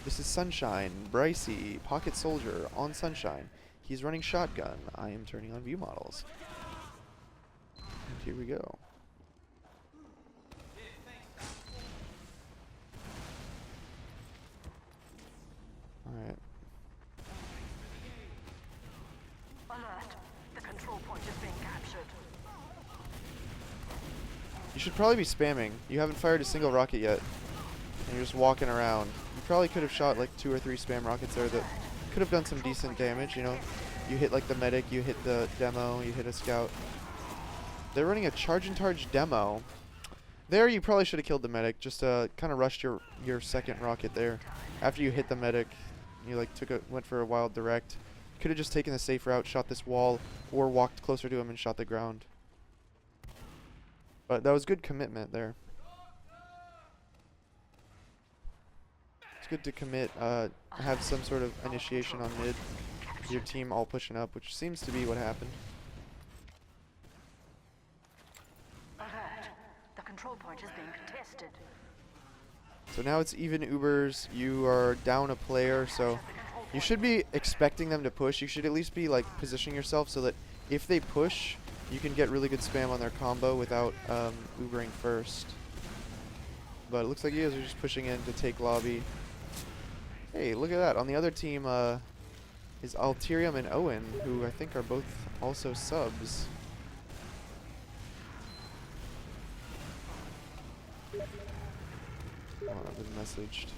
This is Sunshine, Brycee, Pocket Soldier, on Sunshine. He's running shotgun. I am turning on view models. And here we go. Alright. Alert. The control point is being captured. You should probably be spamming. You haven't fired a single rocket yet. And you're just walking around. You probably could have shot like 2 or 3 spam rockets there that could have done some decent damage, you know. You hit like the medic, you hit the demo, you hit a scout. They're running a charge and targe demo. There you probably should have killed the medic. Just kind of rushed your second rocket there. After you hit the medic, you like went for a wild direct. Could have just taken the safe route, shot this wall, or walked closer to him and shot the ground. But that was good commitment there. It's good to commit, have some sort of initiation on mid. Your team all pushing up, which seems to be what happened. Alert. The control point is being contested. So now it's even Ubers. You are down a player, so you should be expecting them to push. You should at least be like positioning yourself so that if they push, you can get really good spam on their combo without Ubering first. But it looks like you guys are just pushing in to take lobby. Hey, look at that. On the other team is Alterium and Owen, who I think are both also subs. Oh, I've been messaged.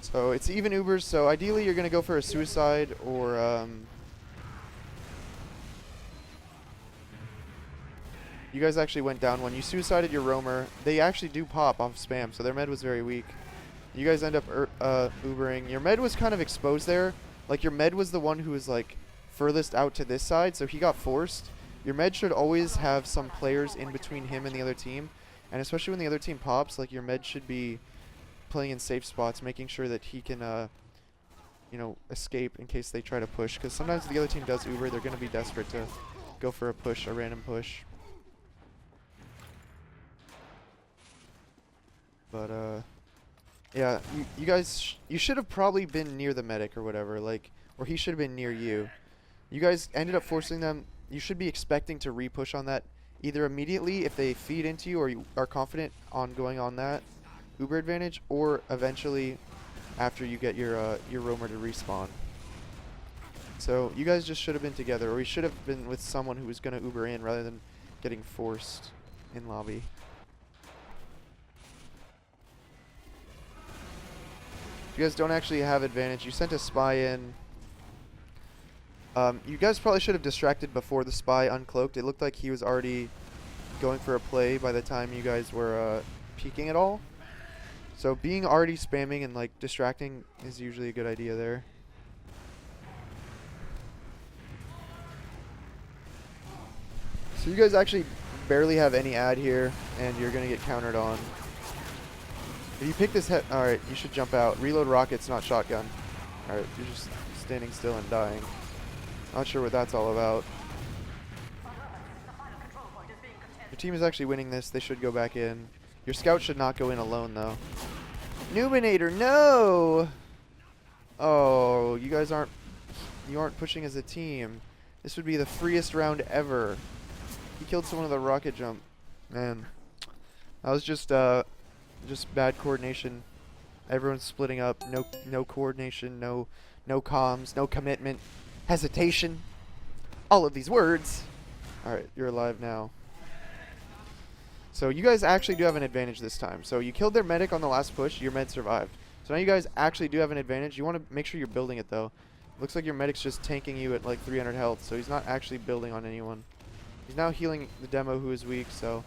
So it's even Ubers, so ideally you're going to go for a suicide or you guys actually went down one. You suicided your roamer. They actually do pop off spam, so their med was very weak. You guys end up Ubering. Your med was kind of exposed there. Like your med was the one who was like furthest out to this side, so he got forced. Your med should always have some players in between him and the other team. And especially when the other team pops, like your med should be playing in safe spots, making sure that he can, you know, escape in case they try to push. Because sometimes the other team does Uber, they're going to be desperate to go for a push, a random push. But, yeah, you guys, you should have probably been near the medic or whatever, like, or he should have been near you. You guys ended up forcing them. You should be expecting to re-push on that either immediately if they feed into you or you are confident on going on that Uber advantage, or eventually after you get your roamer to respawn. So you guys just should have been together, or you should have been with someone who was going to Uber in rather than getting forced in lobby. You guys don't actually have advantage. You sent a spy in. You guys probably should have distracted before the spy uncloaked. It looked like he was already going for a play by the time you guys were peeking at all. So being already spamming and like distracting is usually a good idea there. So you guys actually barely have any ad here, and you're gonna get countered on. If you pick this head, alright, you should jump out. Reload rockets, not shotgun. Alright, you're just standing still and dying. Not sure what that's all about. Your team is actually winning this. They should go back in. Your scout should not go in alone, though. Numinator, no! Oh, you guys aren't pushing as a team. This would be the freest round ever. He killed someone with a rocket jump. Man, that was just bad coordination. Everyone's splitting up. No coordination. No comms. No commitment. Hesitation. All of these words. All right, you're alive now. So you guys actually do have an advantage this time. So you killed their medic on the last push. Your med survived. So now you guys actually do have an advantage. You want to make sure you're building it, though. Looks like your medic's just tanking you at like 300 health. So he's not actually building on anyone. He's now healing the demo who is weak. So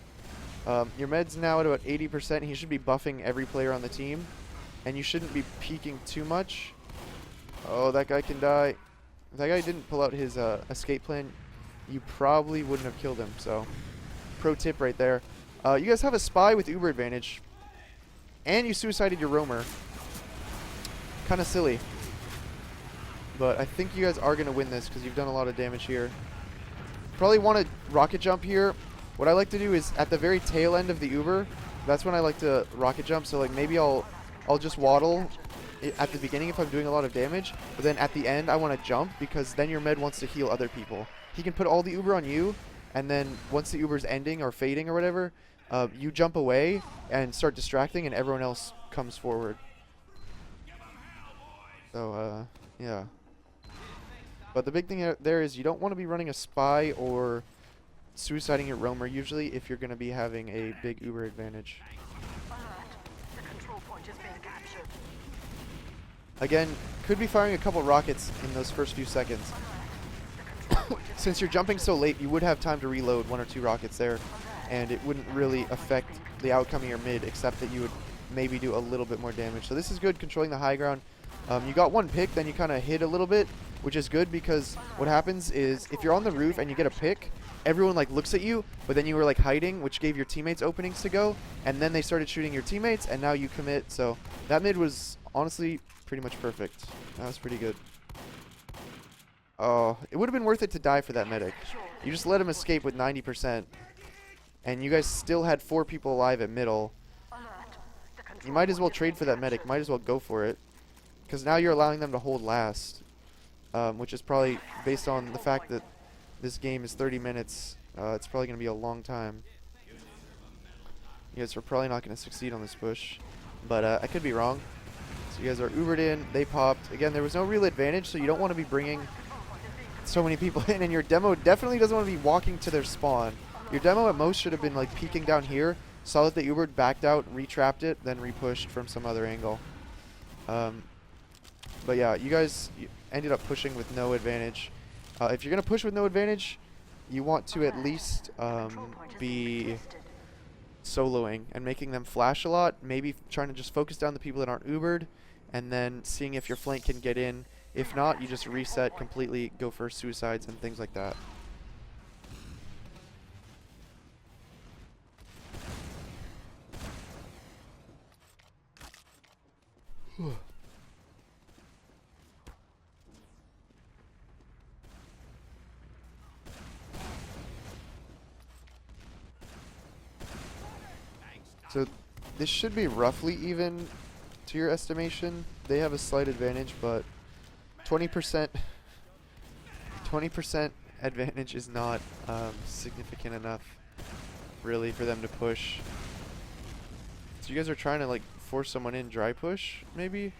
your med's now at about 80%. He should be buffing every player on the team. And you shouldn't be peeking too much. Oh, that guy can die. If that guy didn't pull out his escape plan, you probably wouldn't have killed him. So pro tip right there. You guys have a spy with Uber advantage, and you suicided your roamer. Kind of silly. But I think you guys are going to win this because you've done a lot of damage here. Probably want to rocket jump here. What I like to do is at the very tail end of the Uber, that's when I like to rocket jump. So like maybe I'll just waddle at the beginning if I'm doing a lot of damage. But then at the end I want to jump because then your med wants to heal other people. He can put all the Uber on you, and then once the Uber's ending or fading or whatever, you jump away and start distracting and everyone else comes forward. So yeah. But the big thing there is you don't want to be running a spy or suiciding your roamer usually if you're going to be having a big Uber advantage. The control point is being captured. Again, could be firing a couple rockets in those first few seconds. Since you're jumping so late, you would have time to reload 1 or 2 rockets there, and it wouldn't really affect the outcome of your mid, except that you would maybe do a little bit more damage. So this is good, controlling the high ground. You got 1 pick, then you kind of hid a little bit, which is good because what happens is if you're on the roof and you get a pick, everyone like looks at you, but then you were like hiding, which gave your teammates openings to go, and then they started shooting your teammates, and now you commit. So that mid was honestly pretty much perfect. That was pretty good. Oh, it would have been worth it to die for that medic. You just let him escape with 90%, and you guys still had 4 people alive at middle. You might as well trade for that medic. Might as well go for it, because now you're allowing them to hold last, which is probably based on the fact that this game is 30 minutes. It's probably going to be a long time. You guys are probably not going to succeed on this push, but I could be wrong. So you guys are Ubered in. They popped. Again, there was no real advantage, so you don't want to be bringing so many people in, and your demo definitely doesn't want to be walking to their spawn. Your demo at most should have been like peeking down here, saw that the Ubered, backed out, retrapped it, then repushed from some other angle. But yeah, you guys ended up pushing with no advantage. If you're going to push with no advantage, you want to at least be soloing and making them flash a lot, maybe trying to just focus down the people that aren't Ubered, and then seeing if your flank can get in. If not, you just reset completely, go for suicides and things like that. So this should be roughly even to your estimation. They have a slight advantage, but 20% advantage is not significant enough really for them to push. So you guys are trying to like force someone in dry push maybe?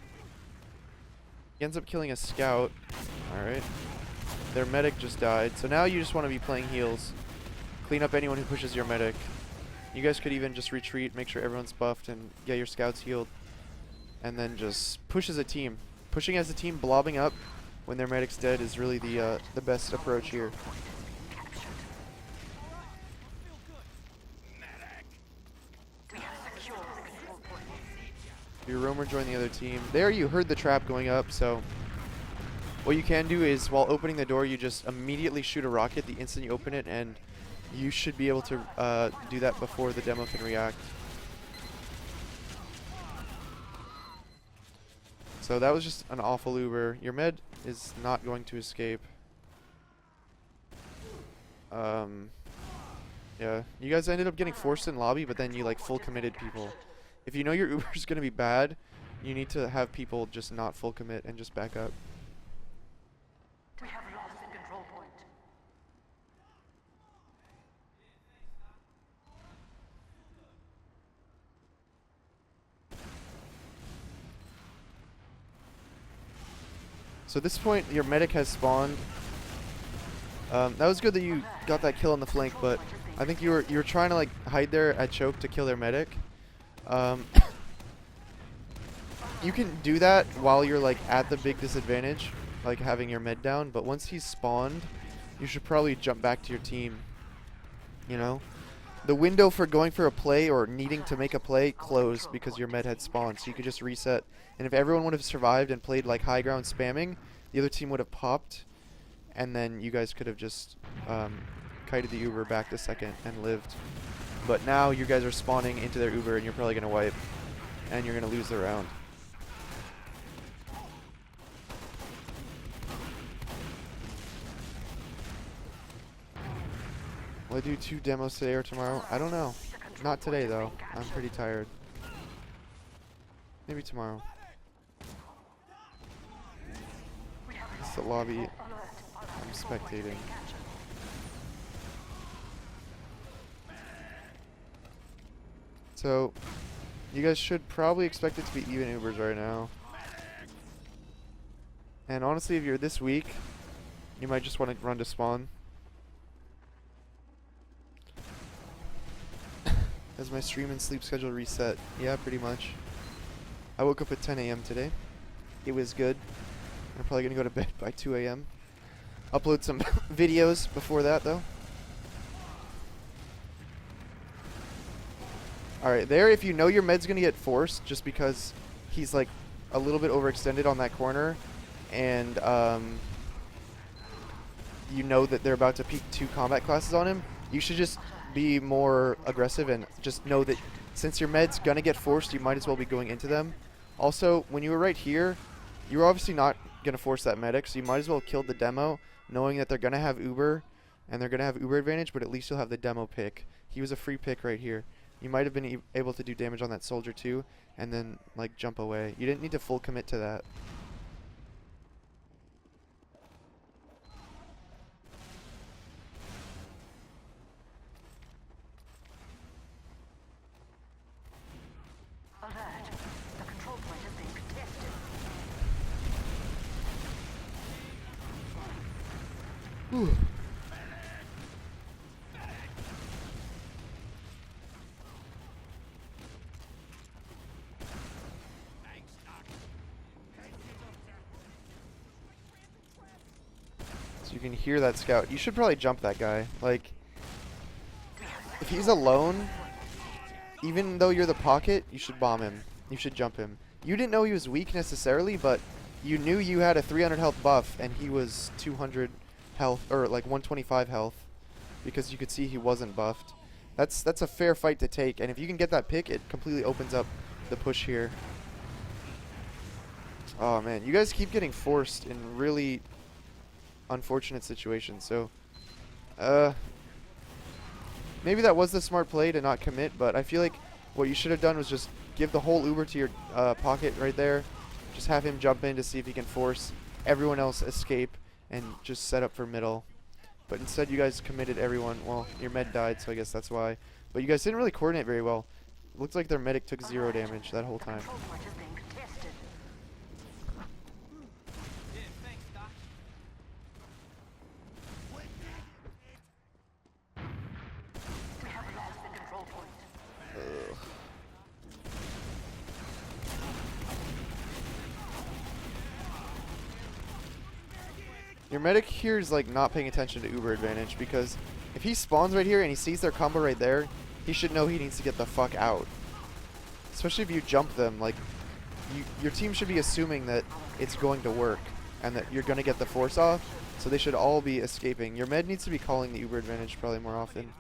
He ends up killing a scout. Alright. Their medic just died. So now you just want to be playing heals. Clean up anyone who pushes your medic. You guys could even just retreat, make sure everyone's buffed, and get your scouts healed. And then just push as a team. Pushing as a team, blobbing up when their medic's dead is really the best approach here. Your roamer joined the other team. There you heard the trap going up, so what you can do is while opening the door, you just immediately shoot a rocket the instant you open it, and you should be able to do that before the demo can react. So that was just an awful Uber. Your med is not going to escape. Yeah, you guys ended up getting forced in lobby, but then you like full committed people. If you know your Uber is going to be bad, you need to have people just not full commit and just back up. We have lost the control point. So at this point, your medic has spawned. That was good that you got that kill on the flank, but I think you were trying to like hide there at choke to kill their medic. You can do that while you're like at the big disadvantage, like having your med down, but once he's spawned, you should probably jump back to your team. You know? The window for going for a play or needing to make a play closed because your med had spawned, so you could just reset. And if everyone would have survived and played like high ground spamming, the other team would have popped, and then you guys could have just kited the Uber back to second and lived. But now you guys are spawning into their Uber and you're probably going to wipe, and you're going to lose the round. Will I do 2 demos today or tomorrow? I don't know. Not today though. I'm pretty tired. Maybe tomorrow. It's the lobby. I'm spectating. So, you guys should probably expect it to be even Ubers right now. And honestly, if you're this weak, you might just want to run to spawn. Has my stream and sleep schedule reset? Yeah, pretty much. I woke up at 10 a.m. today. It was good. I'm probably going to go to bed by 2 a.m. Upload some videos before that, though. Alright, there, if you know your med's going to get forced just because he's, like, a little bit overextended on that corner, and, you know that they're about to peek 2 combat classes on him, you should just be more aggressive and just know that since your med's going to get forced, you might as well be going into them. Also, when you were right here, you were obviously not going to force that medic, so you might as well have killed the demo, knowing that they're going to have Uber, and they're going to have Uber advantage, but at least you'll have the demo pick. He was a free pick right here. You might have been able to do damage on that soldier too, and then, like, jump away. You didn't need to full commit to that. Alert. The control point is being contested. Whew. So you can hear that scout. You should probably jump that guy. Like, if he's alone, even though you're the pocket, you should bomb him. You should jump him. You didn't know he was weak necessarily, but you knew you had a 300 health buff, and he was 200 health, or like 125 health, because you could see he wasn't buffed. That's a fair fight to take, and if you can get that pick, it completely opens up the push here. Oh man, you guys keep getting forced in really unfortunate situations, so maybe that was the smart play to not commit, but I feel like what you should have done was just give the whole Uber to your pocket right there, just have him jump in to see if he can force everyone else escape and just set up for middle. But instead you guys committed everyone. Well, your med died, so I guess that's why, but you guys didn't really coordinate very well. Looks like their medic took 0 damage that whole time. Control point is being contested. We have lost the control point. Ugh. Your medic here is like not paying attention to Uber advantage, because if he spawns right here and he sees their combo right there, he should know he needs to get the fuck out. Especially if you jump them, like, your team should be assuming that it's going to work and that you're going to get the force off, so they should all be escaping. Your med needs to be calling the Uber advantage probably more often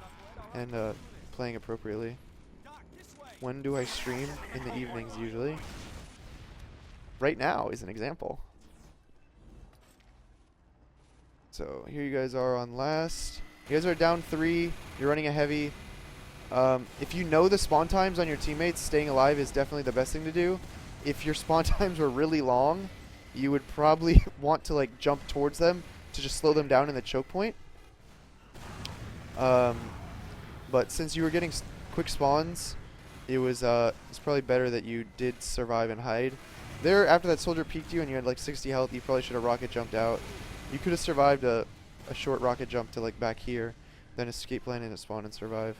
and playing appropriately. When do I stream? In the evenings usually. Right now is an example. So here you guys are on last. You guys are down 3. You're running a heavy. If you know the spawn times on your teammates, staying alive is definitely the best thing to do. If your spawn times were really long, you would probably want to like jump towards them to just slow them down in the choke point. But since you were getting quick spawns, it's probably better that you did survive and hide. There, after that soldier peeked you and you had like 60 health, you probably should have rocket jumped out. You could have survived a short rocket jump to like back here, then escape land into spawn and survive.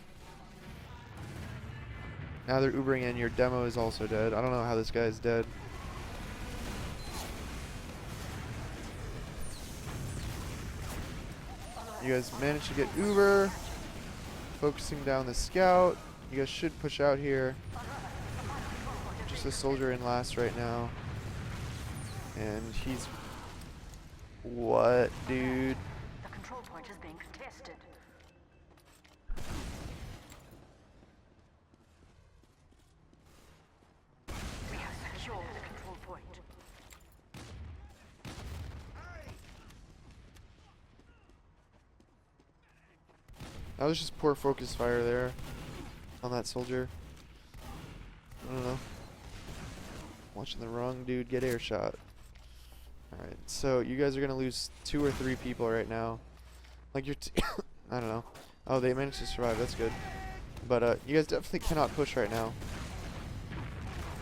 Now they're Ubering in, your demo is also dead. I don't know how this guy is dead. You guys managed to get Uber, focusing down the scout. You guys should push out here. Just a soldier in last right now. And he's... What, dude? The control point is being contested. We have secured the control point. That was just poor focus fire there on that soldier. I don't know. Watching the wrong dude get air shot. Alright, so you guys are going to lose 2 or 3 people right now. Like your I don't know. Oh, they managed to survive. That's good. But you guys definitely cannot push right now.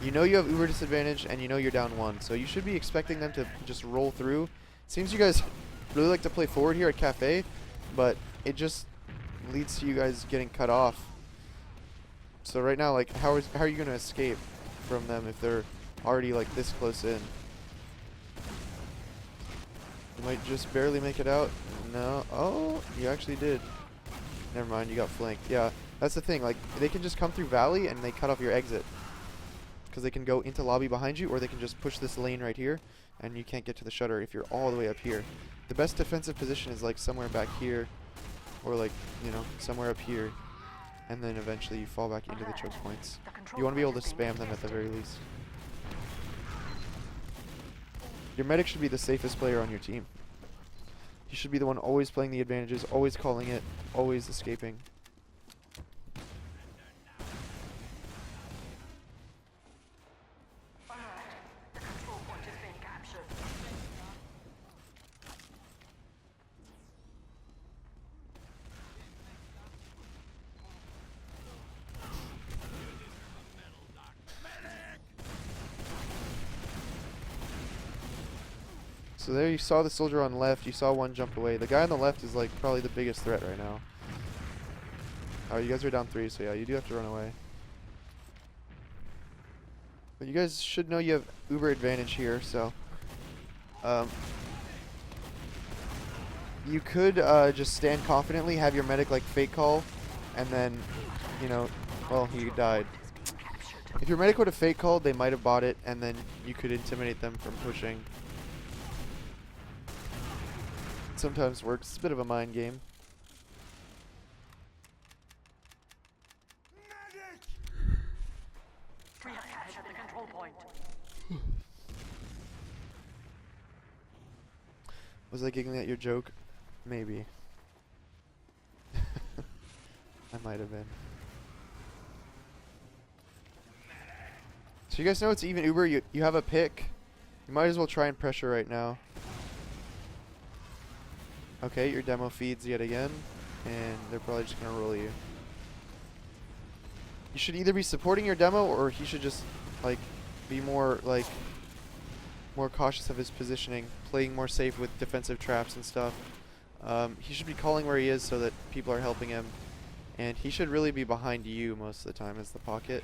You know you have uber disadvantage, and you know you're down 1. So you should be expecting them to just roll through. Seems you guys really like to play forward here at Cafe, but it just leads to you guys getting cut off. So right now, like, how are you going to escape from them if they're already like this close in? You might just barely make it out. No. Oh, you actually did. Never mind, you got flanked. Yeah, that's the thing. Like, they can just come through Valley and they cut off your exit. Because they can go into lobby behind you, or they can just push this lane right here, and you can't get to the shutter if you're all the way up here. The best defensive position is like somewhere back here, or like, you know, somewhere up here. And then eventually you fall back into the choke points. You want to be able to spam them at the very least. Your medic should be the safest player on your team. He should be the one always playing the advantages, always calling it, always escaping. The control point is being captured. So there you saw the soldier on left, you saw one jump away. The guy on the left is like probably the biggest threat right now. Oh, you guys are down 3, so yeah, you do have to run away. But you guys should know you have uber advantage here, so you could just stand confidently, have your medic like fake call, and then, you know, well, he died. If your medic would have fake called, they might have bought it, and then you could intimidate them from pushing. Sometimes works. It's a bit of a mind game. We have captured the control point. Was I giggling at your joke? Maybe. I might have been. So you guys know it's even uber. You have a pick. You might as well try and pressure right now. Okay, your demo feeds yet again, and they're probably just gonna roll you. You should either be supporting your demo, or he should just like be more cautious of his positioning, playing more safe with defensive traps and stuff. He should be calling where he is so that people are helping him, and he should really be behind you most of the time as the pocket.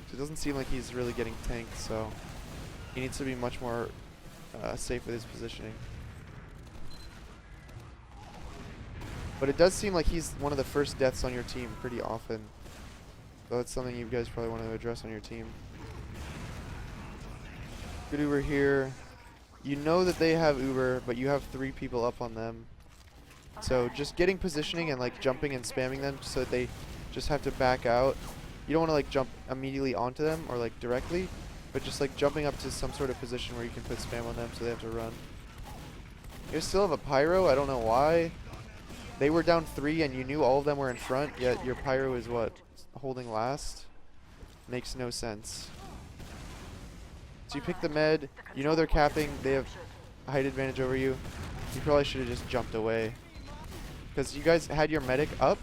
So it doesn't seem like he's really getting tanked, so he needs to be much more safe with his positioning. But it does seem like he's one of the first deaths on your team pretty often. So that's something you guys probably want to address on your team. Good uber here. You know that they have uber, but you have 3 people up on them. So just getting positioning and like jumping and spamming them so that they just have to back out. You don't want to like jump immediately onto them or like directly, but just like jumping up to some sort of position where you can put spam on them so they have to run. You still have a pyro, I don't know why. They were down 3 and you knew all of them were in front, yet your pyro is what? Holding last? Makes no sense. So you pick the med, you know they're capping, they have height advantage over you. You probably should have just jumped away. Because you guys had your medic up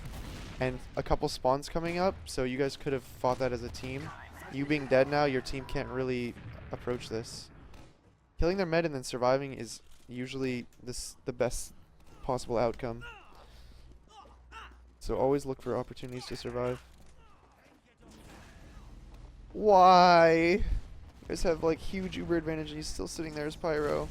and a couple spawns coming up, so you guys could have fought that as a team. You being dead now, your team can't really approach this. Killing their med and then surviving is usually the best possible outcome. So always look for opportunities to survive. Why? You guys have like huge uber advantage and he's still sitting there as pyro.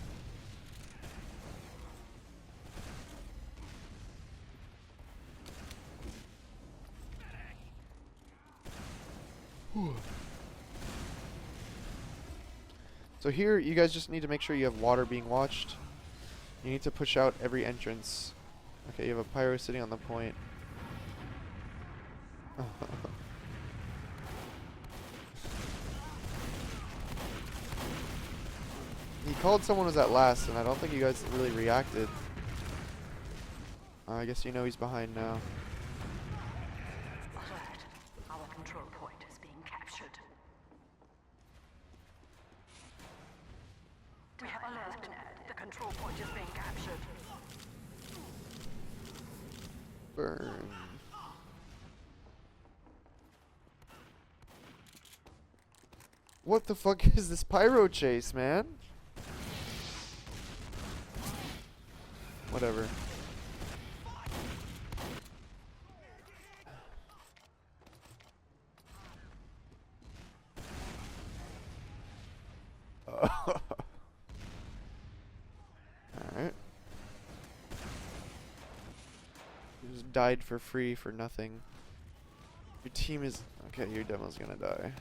So here you guys just need to make sure you have water being watched. You need to push out every entrance. Okay, you have a pyro sitting on the point. He called someone was at last, and I don't think you guys really reacted. I guess you know he's behind now. control point is being captured. Burn. What the fuck is this pyro chase, man? Whatever. Alright. You just died for free for nothing. Your team is... Okay, your demo's gonna die.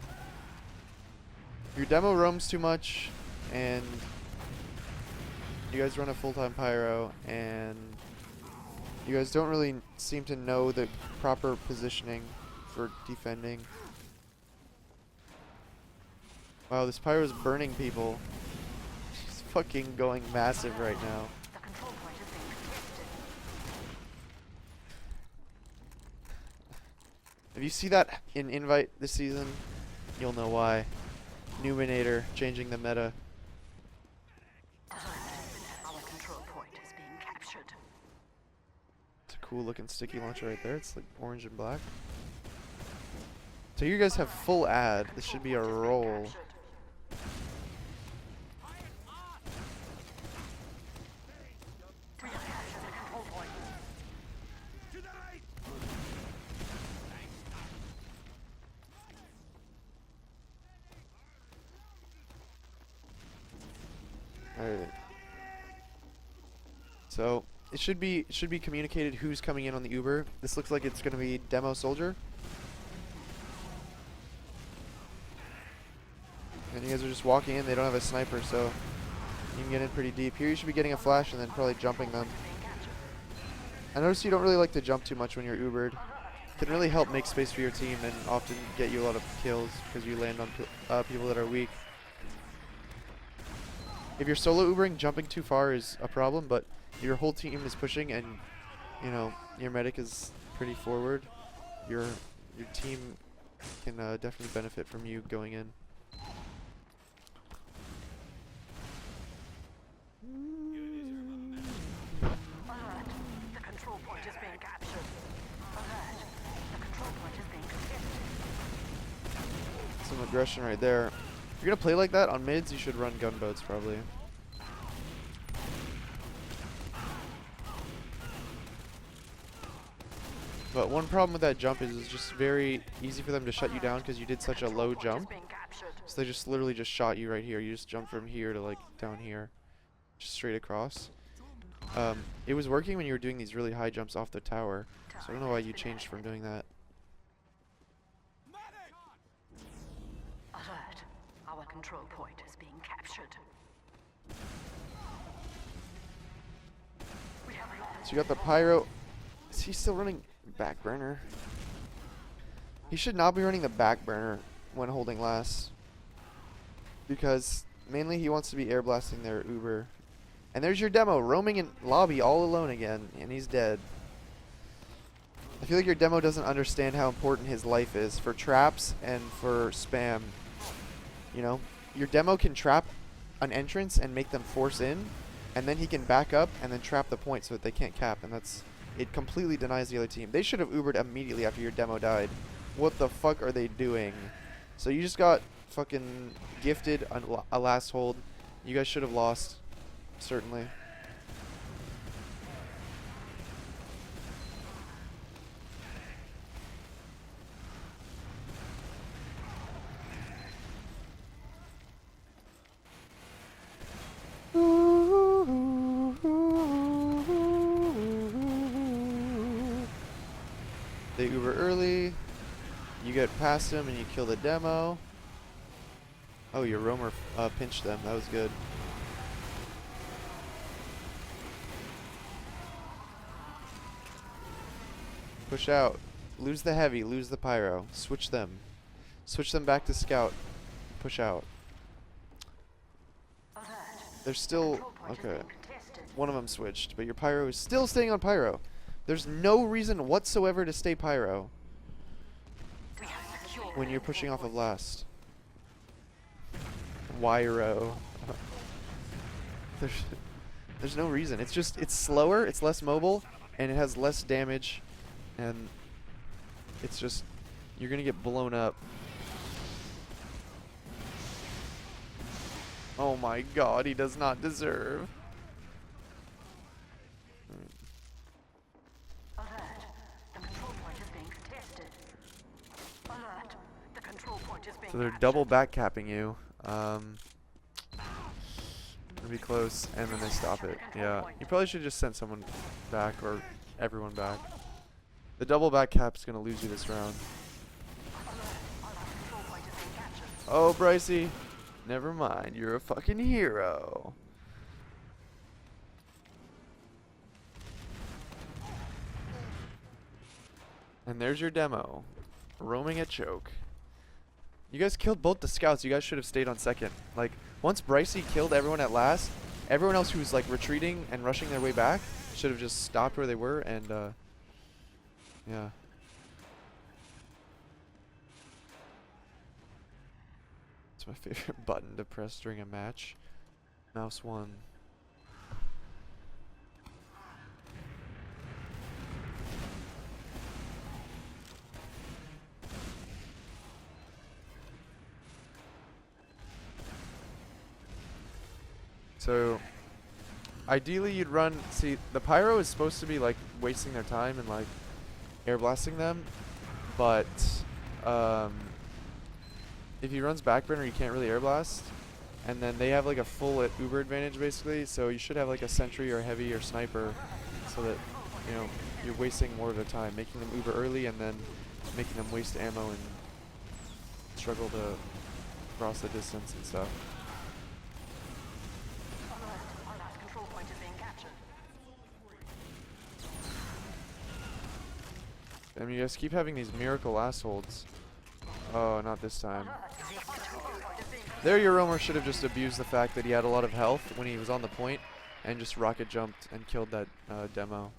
Your demo roams too much, and you guys run a full-time pyro, and you guys don't really seem to know the proper positioning for defending. Wow, this pyro is burning people. She's fucking going massive right now. The control point is being contested. If you see that in Invite this season, you'll know why. Numinator changing the meta. Our control point is being captured. It's a cool looking sticky launcher right there. It's like orange and black. So you guys have full ad. This should be a roll. We have captured the control point. Alright. So it should be communicated who's coming in on the Uber. This looks like it's gonna be demo soldier. And you guys are just walking in, they don't have a sniper, so you can get in pretty deep. Here you should be getting a flash and then probably jumping them. I noticed you don't really like to jump too much when you're Ubered. It can really help make space for your team and often get you a lot of kills because you land on people that are weak. If you're solo Ubering, jumping too far is a problem, but your whole team is pushing and, you know, your medic is pretty forward, your team can definitely benefit from you going in. Alert. The control point is being captured. Alert. The control point is being contested. Some aggression right there. If you're gonna play like that on mids, you should run gunboats probably. But one problem with that jump is it's just very easy for them to shut you down because you did such a low jump. So they just literally just shot you right here. You just jumped from here to like down here, just straight across. It was working when you were doing these really high jumps off the tower. So I don't know why you changed from doing that. Alert. Our control point is being captured. We have lost. So you got the pyro. Is he still running back burner? He should not be running the back burner when holding last, because mainly he wants to be air blasting their Uber. And there's your demo roaming in lobby all alone again, and he's dead. I feel like your demo doesn't understand how important his life is for traps and for spam. You know, your demo can trap an entrance and make them force in, and then he can back up and then trap the point so that they can't cap, and it completely denies the other team. They should have Ubered immediately after your demo died. What the fuck are they doing? So you just got fucking gifted a last hold. You guys should have lost, certainly. They Uber early. You get past them and you kill the demo. Oh, your roamer pinched them. That was good. Push out. Lose the heavy. Lose the pyro. Switch them. Switch them back to scout. Push out. They're still... Okay. One of them switched, but your pyro is still staying on pyro. There's no reason whatsoever to stay pyro when you're pushing off of last. Wyro. There's no reason. It's just, it's slower, it's less mobile, and it has less damage, and it's just, you're gonna get blown up. Oh my god, he does not deserve. Alert. The control point is being contested. Alert. The control point is being So they're captured. double back capping you. It'll be close, and then they stop it. Yeah, you probably should just send someone back, or everyone back. The double back cap's gonna lose you this round. Control point is being captured. Oh, Brycee. Never mind, you're a fucking hero. And there's your demo. Roaming at choke. You guys killed both the scouts. You guys should have stayed on second. Like, once Brycee killed everyone at last, everyone else who's like retreating and rushing their way back should have just stopped where they were, and yeah. It's my favorite button to press during a match. Mouse 1. So, ideally you'd run, see, the pyro is supposed to be like wasting their time and like air blasting them, but if he runs backburner you can't really air blast, and then they have like a full uber advantage basically, so you should have like a sentry or heavy or sniper so that, you know, you're wasting more of their time, making them uber early and then making them waste ammo and struggle to cross the distance and stuff. Alert. Our last control point is being captured. I mean, you guys keep having these miracle last holds. Oh, not this time. There, your roamer should have just abused the fact that he had a lot of health when he was on the point and just rocket jumped and killed that demo.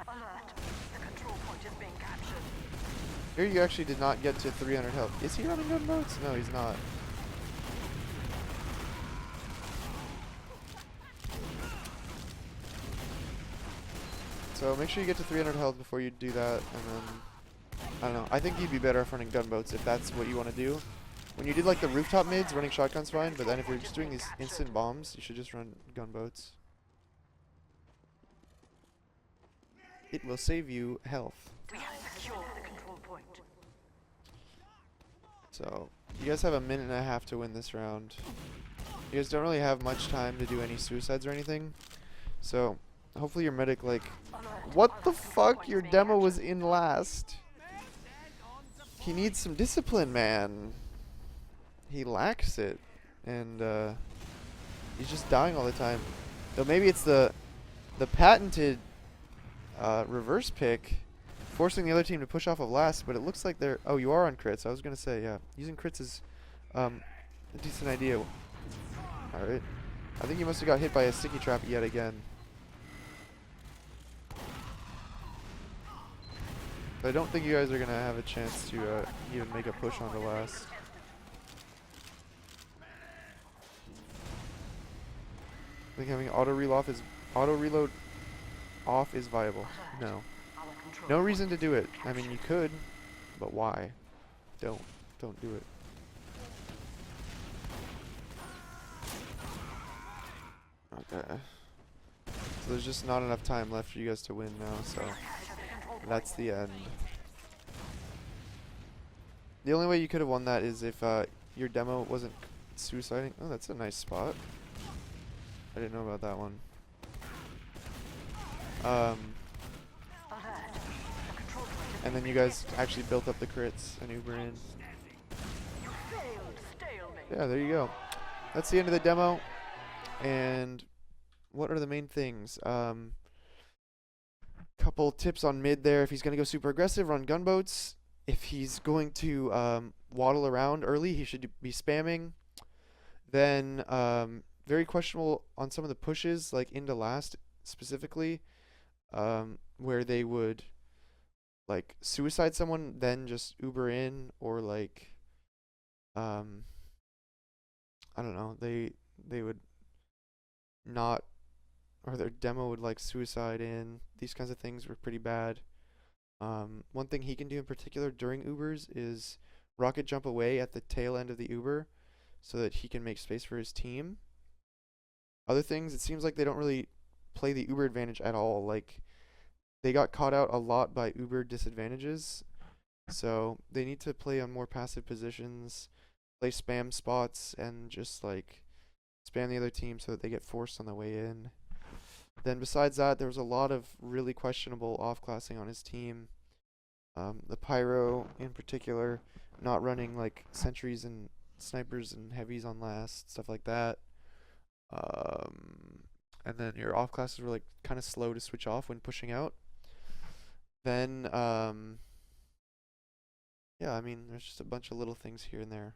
Alert. The control point is being captured. Here you actually did not get to 300 health. Is he running gunboats? No, he's not. So make sure you get to 300 health before you do that, and then, I don't know, I think you'd be better off running gunboats if that's what you want to do. When you did like the rooftop mids, running shotgun's fine, but then if you're just doing these instant bombs, you should just run gunboats. It will save you health. We have secured the control point. So, you guys have a minute and a half to win this round. You guys don't really have much time to do any suicides or anything. So, hopefully your medic, like... What the fuck? Your demo was in last. He needs some discipline, man. He lacks it. And, he's just dying all the time. Though maybe it's the patented reverse pick forcing the other team to push off of last, but it looks like they're... Oh, you are on crits. I was going to say, yeah. Using crits is a decent idea. Alright. I think you must have got hit by a sticky trap yet again. But I don't think you guys are going to have a chance to even make a push on the last. I think having auto reload off is viable. No. No reason to do it. I mean, you could, but why? Don't do it. Okay. So there's just not enough time left for you guys to win now, so that's the end. The only way you could have won that is if your demo wasn't suiciding. Oh, that's a nice spot. I didn't know about that one. And then you guys actually built up the crits and Uber in. Yeah, there you go. That's the end of the demo. And what are the main things? Couple tips on mid there. If he's going to go super aggressive, run gunboats. If he's going to waddle around early, he should be spamming Then very questionable on some of the pushes, like into last specifically, where they would like suicide someone, then just Uber in, or like um, I don't know, they would not, or their demo would like suicide in. These kinds of things were pretty bad. One thing he can do in particular during Ubers is rocket jump away at the tail end of the Uber so that he can make space for his team. Other things, it seems like they don't really play the Uber advantage at all. Like, they got caught out a lot by Uber disadvantages, so they need to play on more passive positions, play spam spots, and just like spam the other team so that they get forced on the way in. Then besides that, there was a lot of really questionable off-classing on his team. The Pyro in particular, not running like sentries and snipers and heavies on last, stuff like that. And then your off classes were like kind of slow to switch off when pushing out. Then yeah, I mean, there's just a bunch of little things here and there.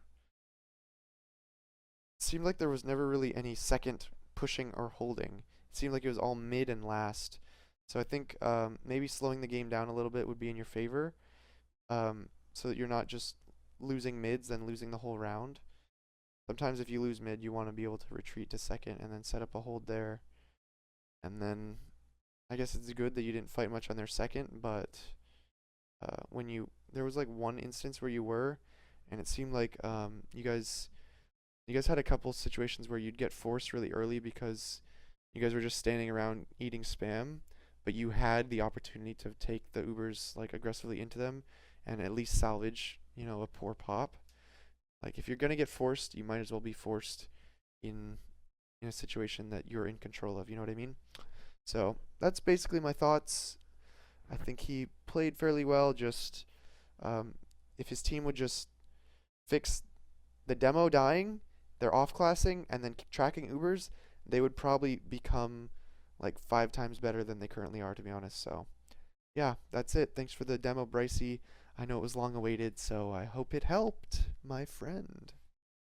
It seemed like there was never really any second pushing or holding. It seemed like it was all mid and last. So I think maybe slowing the game down a little bit would be in your favor, so that you're not just losing mids then losing the whole round. Sometimes if you lose mid, you want to be able to retreat to second and then set up a hold there. And then I guess it's good that you didn't fight much on their second, but there was like one instance where you were, and it seemed like you guys had a couple situations where you'd get forced really early because you guys were just standing around eating spam, but you had the opportunity to take the Ubers like aggressively into them and at least salvage, a poor pop. Like, if you're gonna get forced, you might as well be forced in a situation that you're in control of. You know what I mean? So that's basically my thoughts. I think he played fairly well. Just if his team would just fix the demo dying, their off-classing, and then keep tracking Ubers, they would probably become like 5 times better than they currently are, to be honest. So yeah, that's it. Thanks for the demo, Brycee. I know it was long awaited, so I hope it helped, my friend.